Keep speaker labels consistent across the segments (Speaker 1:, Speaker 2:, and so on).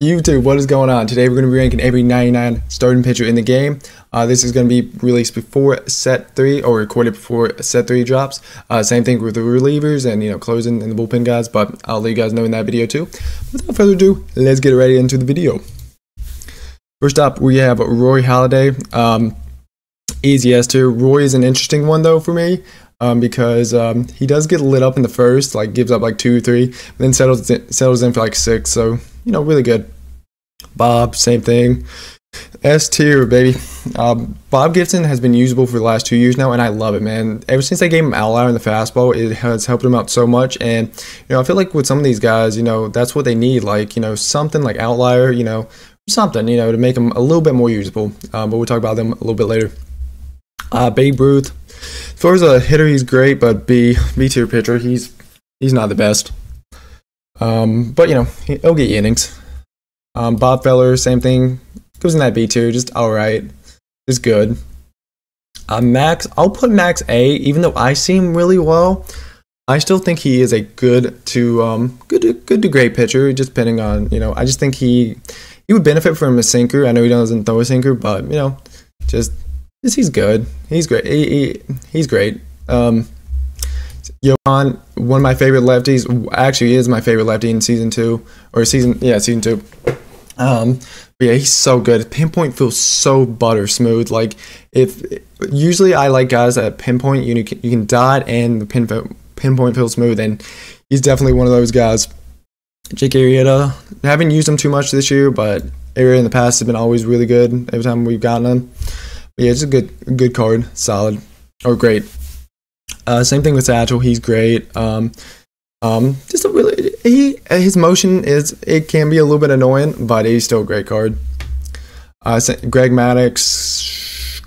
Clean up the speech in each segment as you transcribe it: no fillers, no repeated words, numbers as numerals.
Speaker 1: YouTube, what is going on? Today we're going to be ranking every 99 starting pitcher in the game. This is going to be released before set 3 or recorded before set 3 drops. Same thing with the relievers and closing and the bullpen guys, but I'll let you guys know in that video too. Without further ado, let's get right into the video. First up, we have Roy Halladay. Easy S tier. Roy is an interesting one though for me. Because he does get lit up in the first, like gives up like 2 or 3, but then settles in for like 6, so really good. Bob, same thing. S tier, baby. Bob Gibson has been usable for the last 2 years now, and I love it, man. Ever since they gave him outlier in the fastball, it has helped him out so much. And I feel like with some of these guys, that's what they need, like something like outlier, something to make them a little bit more usable. But we'll talk about them a little bit later. Babe Ruth. As far as a hitter, he's great, but B tier pitcher, he's not the best. But he'll get you innings. Bob Feller, same thing, goes in that B tier, just all right, just good. Max, I'll put Max A, even though I see him really well. I still think he is a good to great pitcher, just depending on I just think he would benefit from a sinker. I know he doesn't throw a sinker, but he's good. He's great. He's great. Johan, one of my favorite lefties, actually is my favorite lefty in season 2. But yeah, he's so good. Pinpoint feels so butter smooth. Like usually I like guys that pinpoint, you can dot and the pinpoint feels smooth, and he's definitely one of those guys. Jake Arrieta, haven't used him too much this year, but Arrieta in the past has been always really good every time we've gotten him. Yeah, it's a good card, solid or great. Same thing with Satchel, he's great. Just a really his motion it can be a little bit annoying, but he's still a great card. Greg Maddux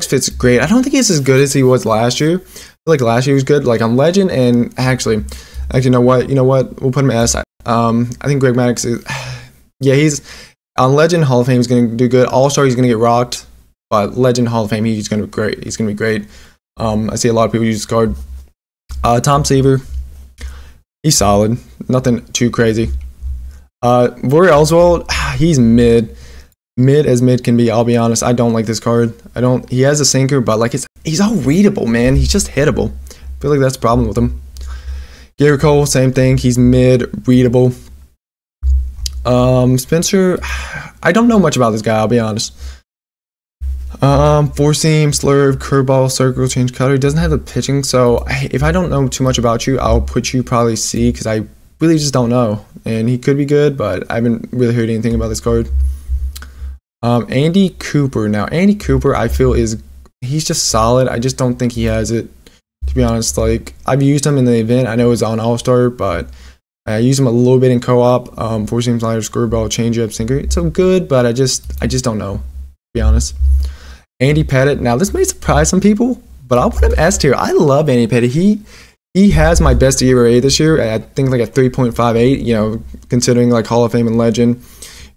Speaker 1: fits great. I don't think he's as good as he was last year. I feel like last year he was good, like on Legend, and actually, you know what? We'll put him as I think Greg Maddux is. Yeah, he's on Legend Hall of Fame. He's gonna do good. All-Star, he's gonna get rocked. But Legend Hall of Fame, he's going to be great. He's going to be great. I see a lot of people use this card. Tom Seaver, he's solid. Nothing too crazy. Rory Oswald, he's mid. Mid as mid can be, I'll be honest. I don't like this card. He has a sinker, but like he's all readable, man. He's just hittable. I feel like that's the problem with him. Gary Cole, same thing. He's mid, readable. Spencer, I don't know much about this guy, I'll be honest. Four seam, slurve, curveball, circle, change cutter. He doesn't have the pitching, so if I don't know too much about you, I'll put you probably C, because I really just don't know. And he could be good, but I haven't really heard anything about this card. Andy Cooper. Now, Andy Cooper, I feel he's just solid. I just don't think he has it, to be honest. Like, I've used him in the event. I know it was on All-Star, but I used him a little bit in co-op. Four seam, slider, screwball, changeup, sinker. It's so good, but I just don't know, to be honest. Andy Pettit. Now, this may surprise some people, but I'll put him S tier. I love Andy Pettit. He has my best ERA this year. I think like a 3.58, considering like Hall of Fame and Legend,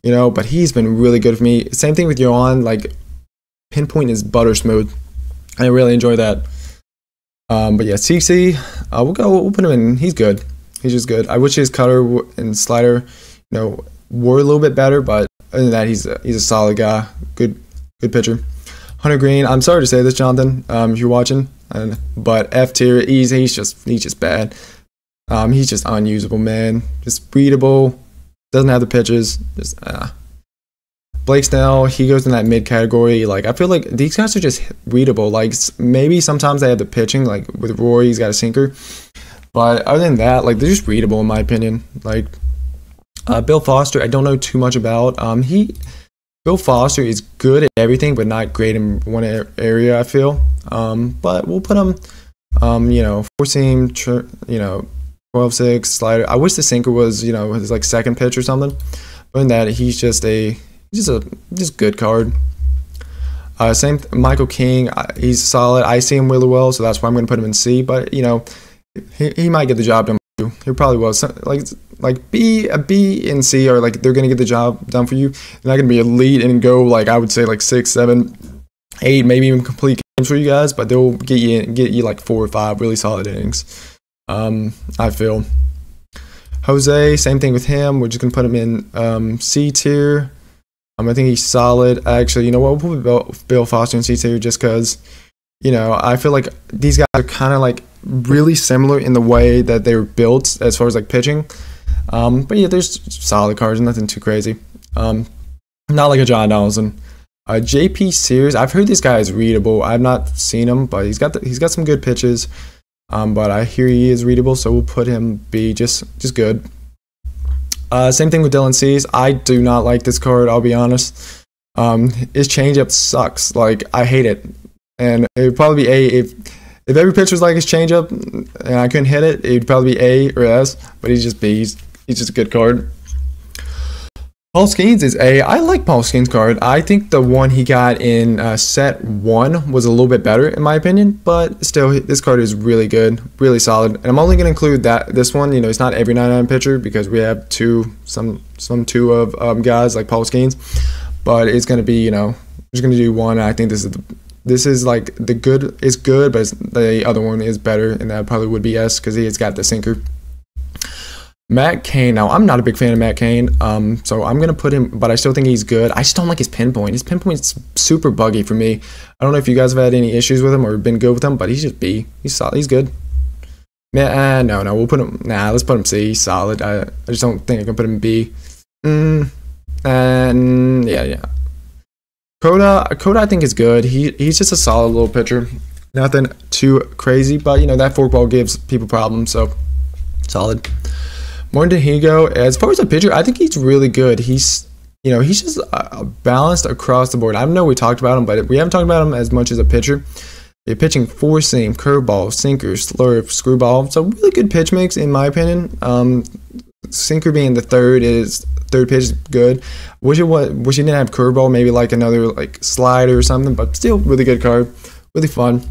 Speaker 1: but he's been really good for me. Same thing with Johan. Like, pinpoint is butter smooth. I really enjoy that. But yeah, CC, we'll put him in. He's good. He's just good. I wish his cutter and slider, were a little bit better, but other than that, he's a solid guy. Good pitcher. Hunter Green, I'm sorry to say this, Jonathan, if you're watching, but F tier, he's just bad. He's just unusable, man. Just readable, doesn't have the pitches. Blake Snell, he goes in that mid category. Like, I feel like these guys are just readable. Like, maybe sometimes they have the pitching. Like with Rory, he's got a sinker, but other than that, like, they're just readable in my opinion. Like Bill Foster, I don't know too much about. Bill Foster is good at everything, but not great in one area, I feel. But we'll put him, four seam, 12-6 slider. I wish the sinker was, his like second pitch or something. But in that, he's just a good card. Same Michael King, he's solid. I see him really well, so that's why I'm going to put him in C. But he might get the job done. He probably was like a B and C are like they're gonna get the job done for you. They're not gonna be elite and go like I would say like 6, 7, 8, maybe even complete games for you guys, but they'll get you like 4 or 5 really solid innings. I feel. Jose, same thing with him. We're just gonna put him in C tier. I think he's solid. Actually, you know what? We'll put Bill Foster in C tier just because, you know, I feel like these guys are kind of like really similar in the way that they were built as far as like pitching. But yeah, there's solid cards, nothing too crazy. Not like a John Donaldson. JP Sears, I've heard this guy is readable. I've not seen him, but he's got some good pitches. But I hear he is readable, so we'll put him B, just good. Same thing with Dylan Cease. I do not like this card, I'll be honest. His changeup sucks. Like, I hate it. And it would probably be A if every pitch was like his changeup and I couldn't hit it, it would probably be A or S, but he's just B. He's just a good card. Paul Skeens is A. I like Paul Skeens' card. I think the one he got in set 1 was a little bit better in my opinion, but still, this card is really good, really solid. And I'm only going to include this one. You know, it's not every 99 pitcher because we have some two of guys like Paul Skeens, but it's going to be, you know, we're just going to do one. I think this is like the good is good, but the other one is better, and that probably would be S because he's got the sinker. Matt Cain. Now, I'm not a big fan of Matt Cain, so I'm going to put him, but I still think he's good. I just don't like his pinpoint. His pinpoint's super buggy for me. I don't know if you guys have had any issues with him or been good with him, but he's just B. He's solid. He's good. No, we'll put him, let's put him C. He's solid. I just don't think I can put him B. And yeah. Coda, I think is good. He's just a solid little pitcher. Nothing too crazy, but, you know, that forkball gives people problems, so solid. Morton Higo, as far as a pitcher, I think he's really good. He's just balanced across the board. I know we talked about him, but we haven't talked about him as much as a pitcher. You're pitching four seam, curveball, sinker, slurve, screwball. So really good pitch mix in my opinion. Sinker being the third pitch is good. Wish he didn't have curveball, maybe like another like slider or something, but still really good card, really fun.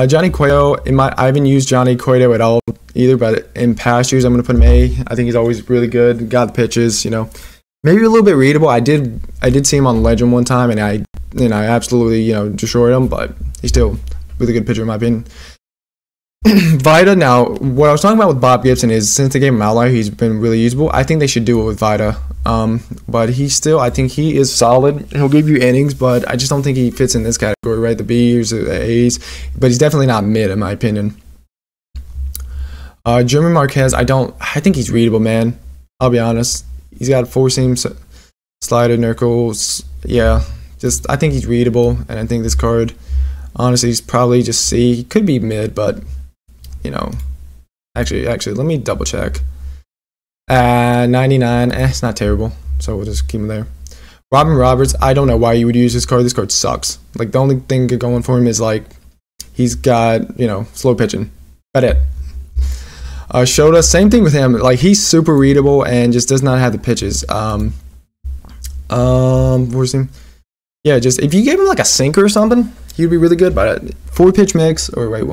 Speaker 1: Johnny Cueto, I haven't used Johnny Cueto at all either, but in past years I'm going to put him A. I think he's always really good, got the pitches, you know, maybe a little bit readable. I did see him on Legend one time, and I absolutely, you know, destroyed him, but he's still a really good pitcher in my opinion. Vida, now what I was talking about with Bob Gibson is since they gave him Outlier, he's been really usable. I think they should do it with Vida, but I think he is solid. He'll give you innings, but I just don't think he fits in this category, right? The B's or the A's, but he's definitely not mid in my opinion. German Marquez, I think he's readable, man. I'll be honest. He's got four seam, slider, knuckles. Yeah, I think he's readable, and I think this card, honestly, he's probably just C. He could be mid, but you know, actually, let me double check. 99, it's not terrible, so we'll just keep him there. Robin Roberts, I don't know why you would use this card. This card sucks. Like, the only thing going for him is like he's got, you know, slow pitching. But it. Shota, same thing with him. Like, he's super readable and just does not have the pitches. Where's him? Yeah, just if you gave him like a sinker or something, he'd be really good. But 4-pitch mix, or wait,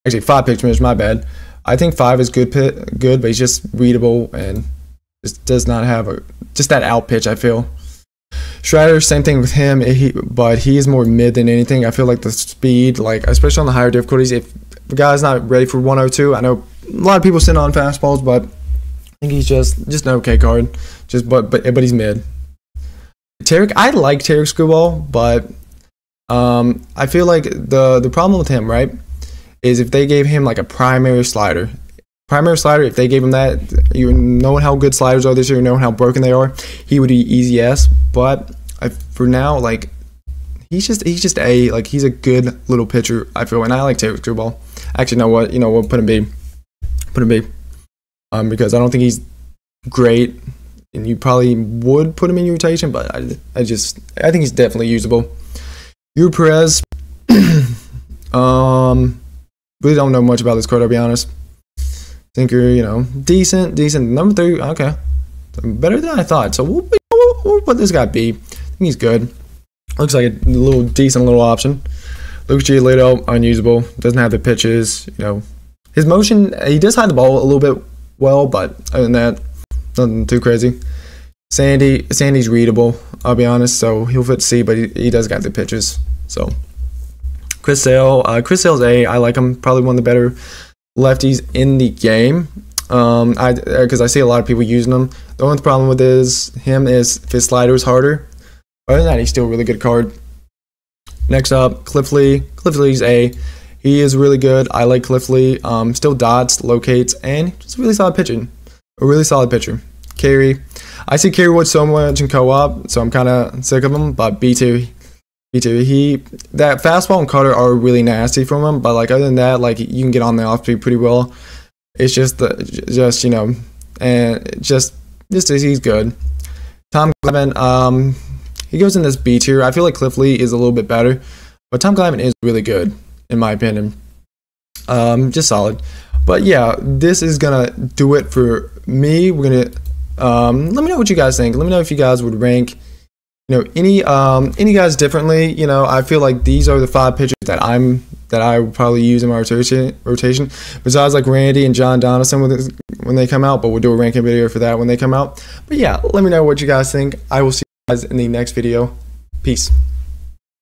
Speaker 1: actually 5-pitch mix, my bad. I think 5 is good, but he's just readable and just does not have just that out pitch, I feel. Strider, same thing with him, but he is more mid than anything. I feel like the speed, like especially on the higher difficulties, if the guy's not ready for 102, I know a lot of people sit on fastballs, but I think he's just an okay card. But he's mid. Tarek, I like Tarek Screwball, but I feel like the problem with him, right, is if they gave him like a primary slider, if they gave him that, you know how good sliders are this year, you know how broken they are, he would be easy S. But for now, like he's just A, like he's a good little pitcher, I feel, and I like Tarek Screwball. Actually, you know what, put him B, because I don't think he's great, and you probably would put him in your rotation, but I think he's definitely usable. Yuri Perez, really don't know much about this card, I'll be honest. Sinker, you know, decent. Number 3, okay, better than I thought. So we'll put this guy B. I think he's good. Looks like a decent little option. Lucas Giolito, unusable. Doesn't have the pitches. You know, his motion, he does hide the ball a little bit well, but other than that, nothing too crazy. Sandy's readable, I'll be honest. So he'll fit C, but he does got the pitches. So Chris Sale's A. I like him. Probably one of the better lefties in the game. Because I see a lot of people using him. The only problem with him is if his slider is harder. Other than that, he's still a really good card. Next up, BigHelii. BigHelii's A. He is really good. I like BigHelii. Still dots, locates, and just a really solid pitcher. A really solid pitcher. Carry. I see Carry Wood so much in co-op, so I'm kind of sick of him. But B2, that fastball and cutter are really nasty from him. But like other than that, like you can get on the off speed pretty well. It's just you know, and just he's good. Tom Glavine, he goes in this B tier. I feel like BigHelii is a little bit better, but Tom Glavine is really good in my opinion. Just solid. But yeah, this is gonna do it for me. We're gonna let me know what you guys think. Let me know if you guys would rank, you know, any guys differently. You know, I feel like these are the 5 pitchers that I would probably use in my rotation. Besides like Randy and John Donaldson when they come out, but we'll do a ranking video for that when they come out. But yeah, let me know what you guys think. I will see you guys in the next video. Peace.